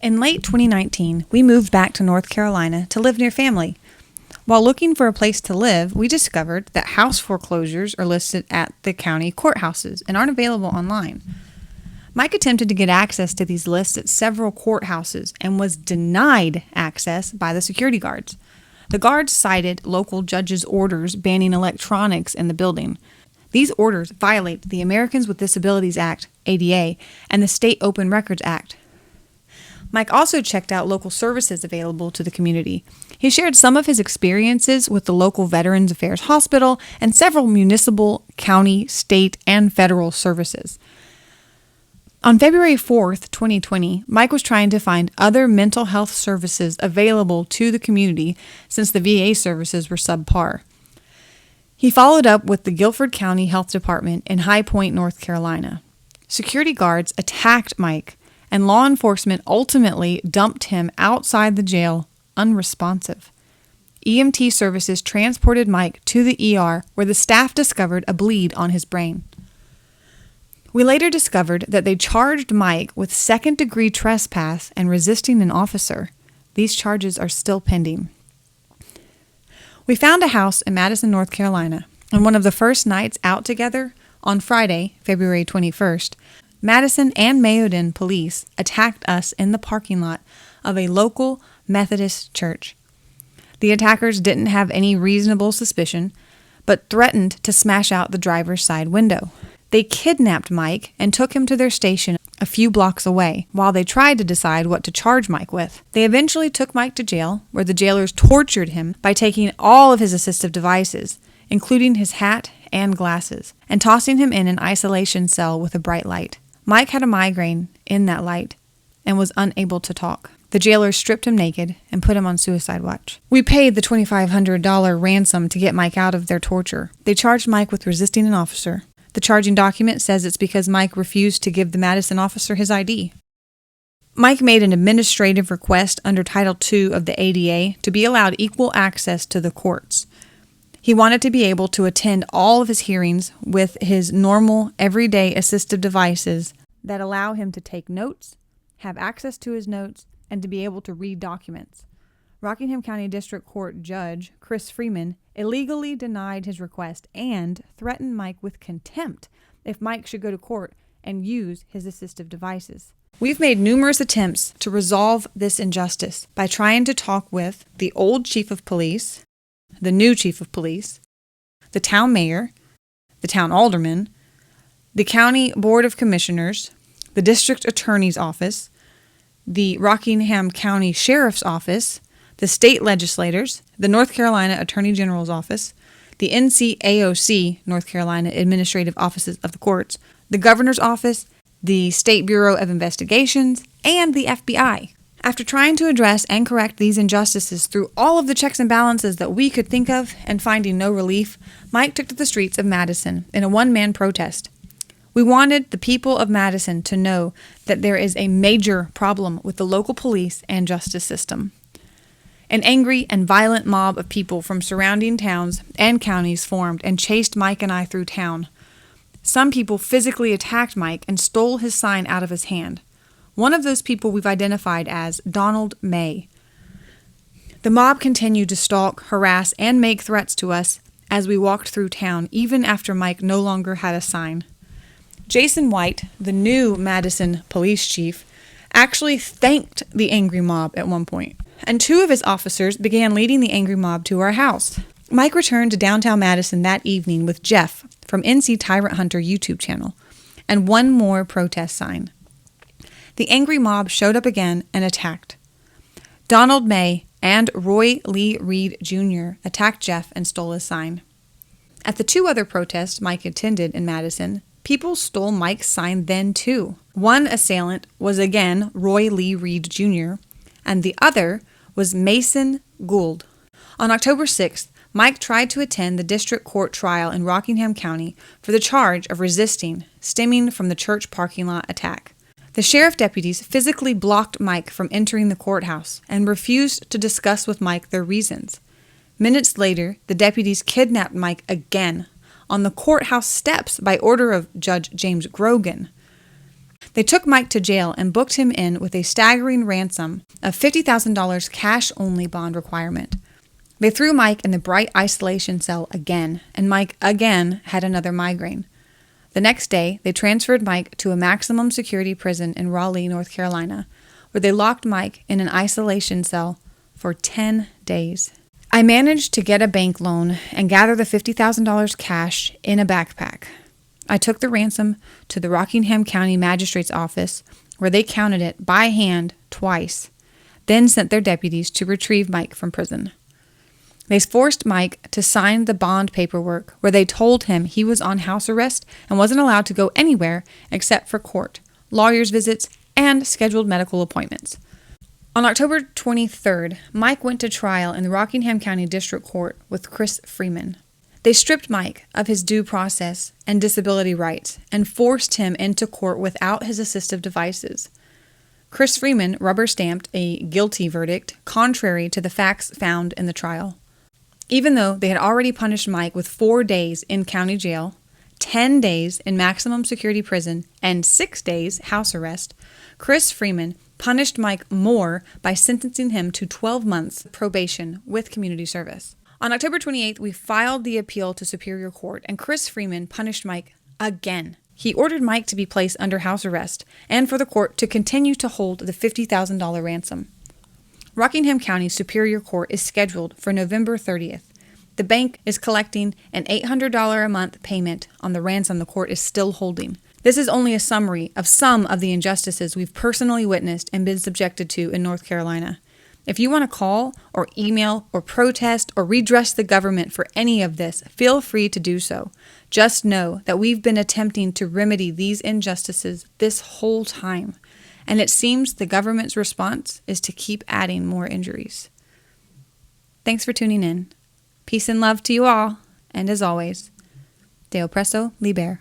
In late 2019, we moved back to North Carolina to live near family. While looking for a place to live, we discovered that house foreclosures are listed at the county courthouses and aren't available online. Mike attempted to get access to these lists at several courthouses and was denied access by the security guards. The guards cited local judges' orders banning electronics in the building. These orders violate the Americans with Disabilities Act, ADA, and the State Open Records Act. Mike also checked out local services available to the community. He shared some of his experiences with the local Veterans Affairs Hospital and several municipal, county, state, and federal services. On February 4th, 2020, Mike was trying to find other mental health services available to the community since the VA services were subpar. He followed up with the Guilford County Health Department in High Point, North Carolina. Security guards attacked Mike, and law enforcement ultimately dumped him outside the jail, unresponsive. EMT services transported Mike to the ER, where the staff discovered a bleed on his brain. We later discovered that they charged Mike with second-degree trespass and resisting an officer. These charges are still pending. We found a house in Madison, North Carolina, and one of the first nights out together, on Friday, February 21st, Madison and Mayodan police attacked us in the parking lot of a local Methodist church. The attackers didn't have any reasonable suspicion, but threatened to smash out the driver's side window. They kidnapped Mike and took him to their station a few blocks away, while they tried to decide what to charge Mike with. They eventually took Mike to jail, where the jailers tortured him by taking all of his assistive devices, including his hat and glasses, and tossing him in an isolation cell with a bright light. Mike had a migraine in that light and was unable to talk. The jailers stripped him naked and put him on suicide watch. We paid the $2,500 ransom to get Mike out of their torture. They charged Mike with resisting an officer. The charging document says it's because Mike refused to give the Madison officer his ID. Mike made an administrative request under Title II of the ADA to be allowed equal access to the courts. He wanted to be able to attend all of his hearings with his normal, everyday assistive devices that allow him to take notes, have access to his notes, and to be able to read documents. Rockingham County District Court Judge Chris Freeman illegally denied his request and threatened Mike with contempt if Mike should go to court and use his assistive devices. We've made numerous attempts to resolve this injustice by trying to talk with the old chief of police, the new chief of police, the town mayor, the town alderman, the county board of commissioners, the district attorney's office, the Rockingham County Sheriff's Office, the state legislators, the North Carolina Attorney General's Office, the NCAOC, North Carolina Administrative Offices of the Courts, the Governor's Office, the State Bureau of Investigations, and the FBI. After trying to address and correct these injustices through all of the checks and balances that we could think of and finding no relief, Mike took to the streets of Madison in a one-man protest. We wanted the people of Madison to know that there is a major problem with the local police and justice system. An angry and violent mob of people from surrounding towns and counties formed and chased Mike and I through town. Some people physically attacked Mike and stole his sign out of his hand. One of those people we've identified as Donald May. The mob continued to stalk, harass, and make threats to us as we walked through town, even after Mike no longer had a sign. Jason White, the new Madison police chief, actually thanked the angry mob at one point, and two of his officers began leading the angry mob to our house. Mike returned to downtown Madison that evening with Jeff from NC Tyrant Hunter YouTube channel, and one more protest sign. The angry mob showed up again and attacked. Donald May and Roy Lee Reed Jr. attacked Jeff and stole his sign. At the two other protests Mike attended in Madison, people stole Mike's sign then too. One assailant was again Roy Lee Reed Jr., and the other was Mason Gould. On October 6th, Mike tried to attend the district court trial in Rockingham County for the charge of resisting, stemming from the church parking lot attack. The sheriff deputies physically blocked Mike from entering the courthouse and refused to discuss with Mike their reasons. Minutes later, the deputies kidnapped Mike again on the courthouse steps by order of Judge James Grogan. They took Mike to jail and booked him in with a staggering ransom of $50,000 cash-only bond requirement. They threw Mike in the bright isolation cell again, and Mike again had another migraine. The next day, they transferred Mike to a maximum security prison in Raleigh, North Carolina, where they locked Mike in an isolation cell for 10 days. I managed to get a bank loan and gather the $50,000 cash in a backpack. I took the ransom to the Rockingham County Magistrate's office, where they counted it by hand twice, then sent their deputies to retrieve Mike from prison. They forced Mike to sign the bond paperwork, where they told him he was on house arrest and wasn't allowed to go anywhere except for court, lawyers' visits, and scheduled medical appointments. On October 23rd, Mike went to trial in the Rockingham County District Court with Chris Freeman. They stripped Mike of his due process and disability rights and forced him into court without his assistive devices. Chris Freeman rubber-stamped a guilty verdict contrary to the facts found in the trial. Even though they had already punished Mike with 4 days in county jail, 10 days in maximum security prison, and 6 days house arrest, Chris Freeman punished Mike more by sentencing him to 12 months probation with community service. On October 28th, we filed the appeal to Superior Court, and Chris Freeman punished Mike again. He ordered Mike to be placed under house arrest and for the court to continue to hold the $50,000 ransom. Rockingham County Superior Court is scheduled for November 30th. The bank is collecting an $800 a month payment on the ransom the court is still holding. This is only a summary of some of the injustices we've personally witnessed and been subjected to in North Carolina. If you want to call or email or protest or redress the government for any of this, feel free to do so. Just know that we've been attempting to remedy these injustices this whole time, and it seems the government's response is to keep adding more injuries. Thanks for tuning in. Peace and love to you all, and as always, De oppresso liber.